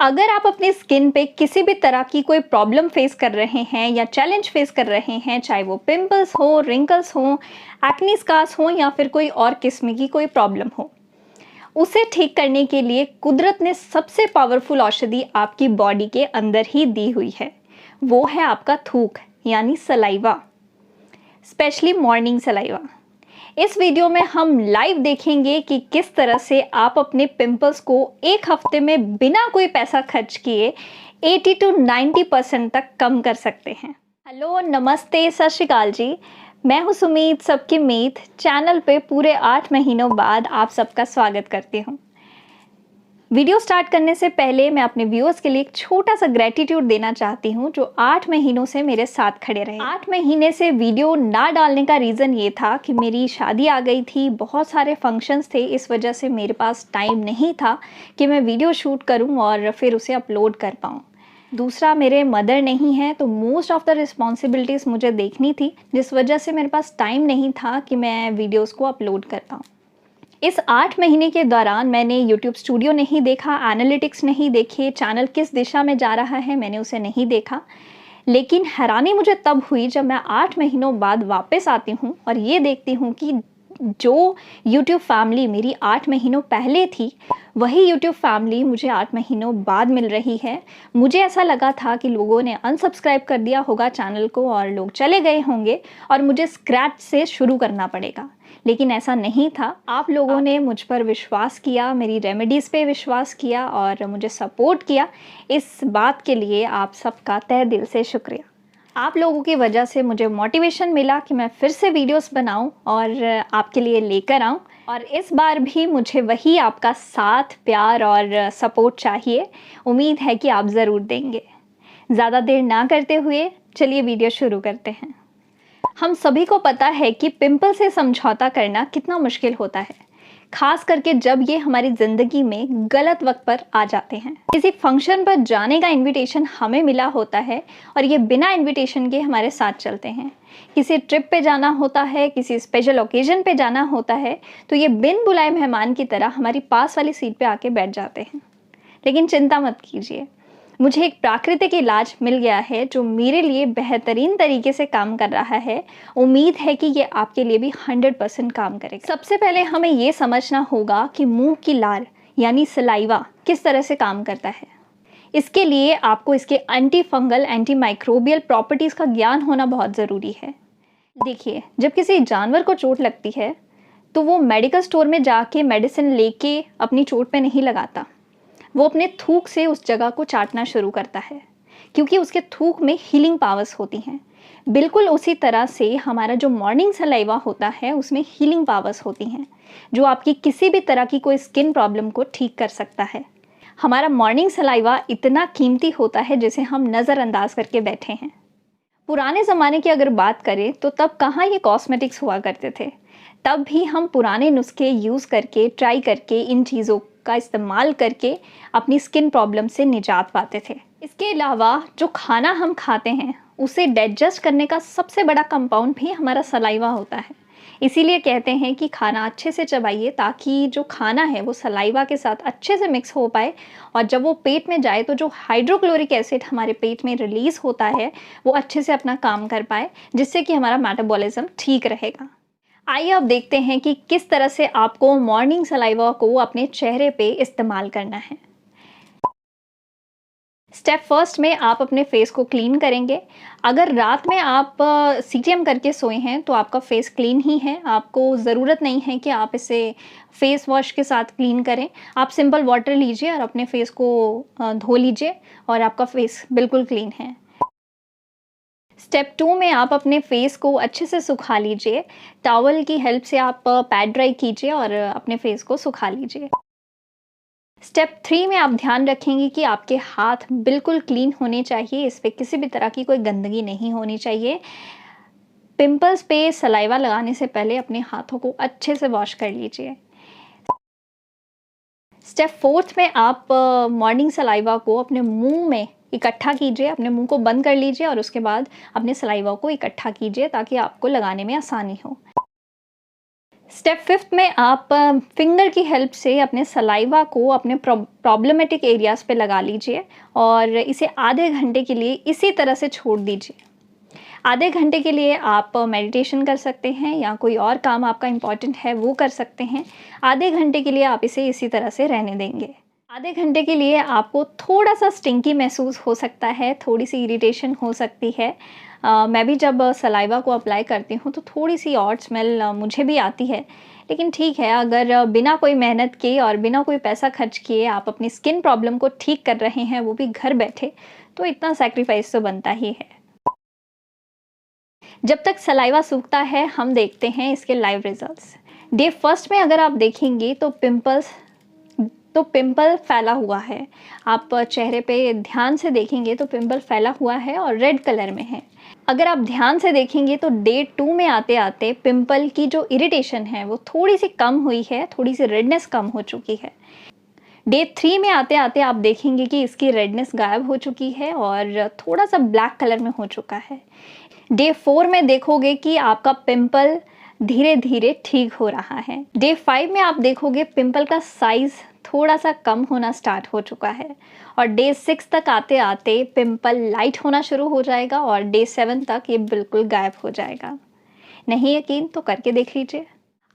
अगर आप अपनी स्किन पे किसी भी तरह की कोई प्रॉब्लम फेस कर रहे हैं या चैलेंज फेस कर रहे हैं, चाहे वो पिंपल्स हो, रिंकल्स हो, एक्ने स्कार्स हो या फिर कोई और किस्म की कोई प्रॉब्लम हो, उसे ठीक करने के लिए कुदरत ने सबसे पावरफुल औषधि आपकी बॉडी के अंदर ही दी हुई है। वो है आपका थूक यानी सलाइवा, स्पेशली मॉर्निंग सलाइवा। इस वीडियो में हम लाइव देखेंगे कि किस तरह से आप अपने पिंपल्स को एक हफ्ते में बिना कोई पैसा खर्च किए 80 to 90% तक कम कर सकते हैं। हेलो, नमस्ते, सत श्री अकाल जी। मैं हूं सुमीत, सबकी मीत। चैनल पे पूरे 8 महीनों बाद आप सबका स्वागत करती हूं। वीडियो स्टार्ट करने से पहले मैं अपने व्यूअर्स के लिए एक छोटा सा ग्रेटिट्यूड देना चाहती हूँ, जो 8 महीनों से मेरे साथ खड़े रहे। 8 महीने से वीडियो ना डालने का रीज़न ये था कि मेरी शादी आ गई थी, बहुत सारे फंक्शंस थे, इस वजह से मेरे पास टाइम नहीं था कि मैं वीडियो शूट करूँ और फिर उसे अपलोड कर पाऊँ। दूसरा, मेरे मदर नहीं है, तो मोस्ट ऑफ द रिस्पॉन्सिबिलिटीज़ मुझे देखनी थी, जिस वजह से मेरे पास टाइम नहीं था कि मैं वीडियोज़ को अपलोड कर पाऊँ। इस 8 महीने के दौरान मैंने YouTube स्टूडियो नहीं देखा, एनालिटिक्स नहीं देखे, चैनल किस दिशा में जा रहा है मैंने उसे नहीं देखा। लेकिन हैरानी मुझे तब हुई जब मैं 8 महीनों बाद वापस आती हूँ और ये देखती हूँ कि जो YouTube फैमिली मेरी 8 महीनों पहले थी, वही YouTube फैमिली मुझे 8 महीनों बाद मिल रही है। मुझे ऐसा लगा था कि लोगों ने अनसब्सक्राइब कर दिया होगा चैनल को और लोग चले गए होंगे और मुझे स्क्रैच से शुरू करना पड़ेगा, लेकिन ऐसा नहीं था। आप लोगों ने मुझ पर विश्वास किया, मेरी रेमेडीज़ पे विश्वास किया और मुझे सपोर्ट किया। इस बात के लिए आप सबका तहे दिल से शुक्रिया। आप लोगों की वजह से मुझे मोटिवेशन मिला कि मैं फिर से वीडियोस बनाऊं और आपके लिए लेकर आऊं, और इस बार भी मुझे वही आपका साथ, प्यार और सपोर्ट चाहिए। उम्मीद है कि आप ज़रूर देंगे। ज़्यादा देर ना करते हुए चलिए वीडियो शुरू करते हैं। हम सभी को पता है कि पिंपल से समझौता करना कितना मुश्किल होता है, खास करके जब ये हमारी ज़िंदगी में गलत वक्त पर आ जाते हैं। किसी फंक्शन पर जाने का इनविटेशन हमें मिला होता है और ये बिना इनविटेशन के हमारे साथ चलते हैं। किसी ट्रिप पे जाना होता है, किसी स्पेशल ओकेजन पे जाना होता है, तो ये बिन बुलाए मेहमान की तरह हमारी पास वाली सीट पे आके बैठ जाते हैं। लेकिन चिंता मत कीजिए, मुझे एक प्राकृतिक इलाज मिल गया है जो मेरे लिए बेहतरीन तरीके से काम कर रहा है। उम्मीद है कि ये आपके लिए भी 100% काम करेगा। सबसे पहले हमें ये समझना होगा कि मुंह की लार यानी सलाइवा किस तरह से काम करता है। इसके लिए आपको इसके anti fungal, anti microbial properties का ज्ञान होना बहुत ज़रूरी है। देखिए, जब किसी जानवर को चोट लगती है तो वो मेडिकल स्टोर में जाके मेडिसिन लेके अपनी चोट पे नहीं लगाता, वो अपने थूक से उस जगह को चाटना शुरू करता है, क्योंकि उसके थूक में हीलिंग पावर्स होती हैं। बिल्कुल उसी तरह से हमारा जो मॉर्निंग सलाइवा होता है उसमें हीलिंग पावर्स होती हैं, जो आपकी किसी भी तरह की कोई स्किन प्रॉब्लम को ठीक कर सकता है। हमारा मॉर्निंग सलाइवा इतना कीमती होता है जिसे हम नज़रअंदाज करके बैठे हैं। पुराने ज़माने की अगर बात करें तो तब कहाँ ये कॉस्मेटिक्स हुआ करते थे। तब भी हम पुराने नुस्खे यूज़ करके, ट्राई करके, इन चीज़ों का इस्तेमाल करके अपनी स्किन प्रॉब्लम से निजात पाते थे। इसके अलावा जो खाना हम खाते हैं उसे डाइजेस्ट करने का सबसे बड़ा कंपाउंड भी हमारा सलाइवा होता है। इसीलिए कहते हैं कि खाना अच्छे से चबाइए, ताकि जो खाना है वो सलाइवा के साथ अच्छे से मिक्स हो पाए, और जब वो पेट में जाए तो जो हाइड्रोक्लोरिक एसिड हमारे पेट में रिलीज़ होता है वो अच्छे से अपना काम कर पाए, जिससे कि हमारा मेटाबॉलिज्म ठीक रहेगा। आइए अब देखते हैं कि किस तरह से आपको मॉर्निंग सलाइवा को अपने चेहरे पे इस्तेमाल करना है। स्टेप फर्स्ट में आप अपने फेस को क्लीन करेंगे। अगर रात में आप सीटीएम करके सोए हैं तो आपका फेस क्लीन ही है, आपको ज़रूरत नहीं है कि आप इसे फेस वॉश के साथ क्लीन करें। आप सिंपल वाटर लीजिए और अपने फेस को धो लीजिए और आपका फेस बिल्कुल क्लीन है। स्टेप 2 में आप अपने फेस को अच्छे से सुखा लीजिए। टॉवल की हेल्प से आप पैड ड्राई कीजिए और अपने फेस को सुखा लीजिए। स्टेप 3 में आप ध्यान रखेंगे कि आपके हाथ बिल्कुल क्लीन होने चाहिए, इस पे किसी भी तरह की कोई गंदगी नहीं होनी चाहिए। पिंपल्स पे सलाइवा लगाने से पहले अपने हाथों को अच्छे से वॉश कर लीजिए। स्टेप 4 में आप मॉर्निंग सलाइवा को अपने मुंह में इकट्ठा कीजिए, अपने मुंह को बंद कर लीजिए और उसके बाद अपने सलाइवा को इकट्ठा कीजिए ताकि आपको लगाने में आसानी हो। स्टेप 5 में आप फिंगर की हेल्प से अपने सलाइवा को अपने प्रॉब्लमेटिक एरियाज़ पे लगा लीजिए और इसे आधे घंटे के लिए इसी तरह से छोड़ दीजिए। आधे घंटे के लिए आप मेडिटेशन कर सकते हैं या कोई और काम आपका इम्पॉर्टेंट है वो कर सकते हैं। आधे घंटे के लिए आप इसे इसी तरह से रहने देंगे। आधे घंटे के लिए आपको थोड़ा-सा स्टिंकी महसूस हो सकता है, थोड़ी-सी इरिटेशन हो सकती है। मैं भी जब सलाइवा को अप्लाई करती हूँ तो थोड़ी-सी ऑड स्मेल मुझे भी आती है। लेकिन ठीक है, अगर बिना कोई मेहनत किए और बिना कोई पैसा खर्च किए आप अपनी स्किन प्रॉब्लम को ठीक कर रहे हैं, वो भी घर बैठे, तो इतना सैक्रिफाइस तो बनता ही है। जब तक सलाइवा सूखता है, हम देखते हैं इसके लाइव रिजल्ट्स। डे फर्स्ट में अगर आप देखेंगे तो पिंपल फैला हुआ है। आप चेहरे पे ध्यान से देखेंगे तो पिंपल फैला हुआ है और रेड कलर में है। अगर आप ध्यान से देखेंगे तो डे 2 में आते-आते पिंपल की जो इरिटेशन है वो थोड़ी-सी कम हुई है, थोड़ी-सी रेडनेस कम हो चुकी है। डे 3 में आते-आते आप देखेंगे कि इसकी रेडनेस गायब हो चुकी है और थोड़ा-सा ब्लैक कलर में हो चुका है। डे 4 में देखोगे कि आपका पिंपल धीरे-धीरे ठीक हो रहा है। डे 5 में आप देखोगे पिंपल का साइज़ थोड़ा-सा कम होना स्टार्ट हो चुका है और डे 6 तक आते-आते पिंपल लाइट होना शुरू हो जाएगा और डे 7 तक ये बिल्कुल गायब हो जाएगा। नहीं यकीन तो करके देख लीजिए।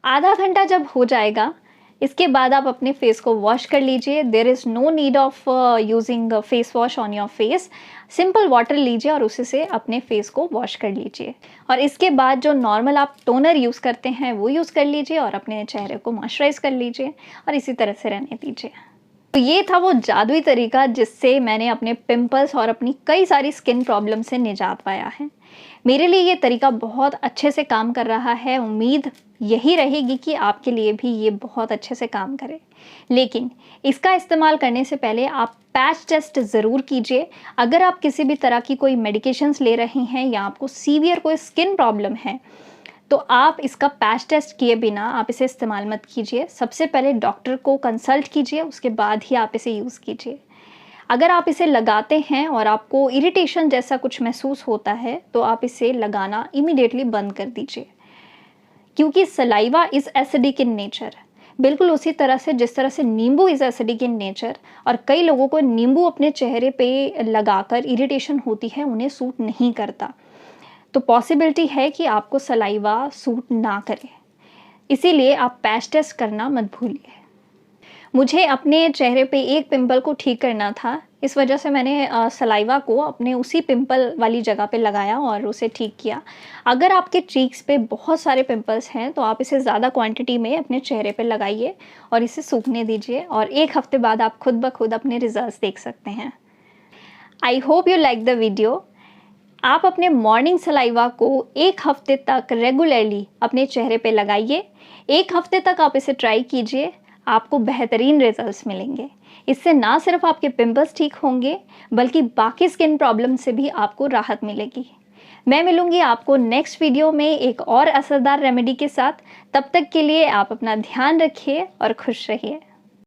आधा घंटा जब हो जाएगा, इसके बाद आप अपने फेस को वॉश कर लीजिए। There is no need of using face wash on your face. Simple water लीजिए और उसी से अपने फेस को वॉश कर लीजिए और इसके बाद जो नॉर्मल आप टोनर यूज़ करते हैं वो यूज़ कर लीजिए और अपने चेहरे को मॉइस्चराइज़ कर लीजिए और इसी तरह से रहने दीजिए। तो ये था वो जादुई तरीका जिससे मैंने अपने पिंपल्स और अपनी कई सारी स्किन प्रॉब्लम से निजात पाया है। मेरे लिए ये तरीका बहुत अच्छे से काम कर रहा है। उम्मीद यही रहेगी कि आपके लिए भी ये बहुत अच्छे से काम करे। लेकिन इसका इस्तेमाल करने से पहले आप पैच टेस्ट ज़रूर कीजिए। अगर आप किसी भी तरह की कोई मेडिकेशंस ले रहे हैं या आपको सीवियर कोई स्किन प्रॉब्लम है, तो आप इसका पैच टेस्ट किए बिना आप इसे इस्तेमाल मत कीजिए। सबसे पहले डॉक्टर को कंसल्ट कीजिए, उसके बाद ही आप इसे यूज़ कीजिए। अगर आप इसे लगाते हैं और आपको इरिटेशन जैसा कुछ महसूस होता है, तो आप इसे लगाना इमीडिएटली बंद कर दीजिए, क्योंकि saliva is acidic in nature. बिल्कुल उसी तरह से जिस तरह से नींबू इज़ एसिडिक इन नेचर और कई लोगों को नींबू अपने चेहरे पे लगाकर इरिटेशन होती है, उन्हें सूट नहीं करता। तो पॉसिबिलिटी है कि आपको सलाइवा सूट ना करे। इसीलिए आप पैच टेस्ट करना मत भूलिए। मुझे अपने चेहरे पे एक पिंपल को ठीक करना था, इस वजह से मैंने सलाइवा को अपने उसी पिंपल वाली जगह पे लगाया और उसे ठीक किया। अगर आपके चीक्स पे बहुत सारे पिंपल्स हैं तो आप इसे ज़्यादा क्वांटिटी में अपने चेहरे पे लगाइए और इसे सूखने दीजिए और 1 हफ्ते बाद आप खुद ब खुद अपने रिजल्ट्स देख सकते हैं। I hope you like the video. आप अपने मॉर्निंग सलाइवा को 1 हफ्ते तक रेगुलरली अपने चेहरे पे लगाइए। 1 हफ्ते तक आप इसे ट्राई कीजिए, आपको बेहतरीन रिजल्ट्स मिलेंगे। इससे ना सिर्फ आपके पिंपल्स ठीक होंगे, बल्कि बाकी स्किन प्रॉब्लम से भी आपको राहत मिलेगी। मैं मिलूंगी आपको नेक्स्ट वीडियो में एक और असरदार रेमेडी के साथ। तब तक के लिए आप अपना ध्यान रखिए और खुश रहिए।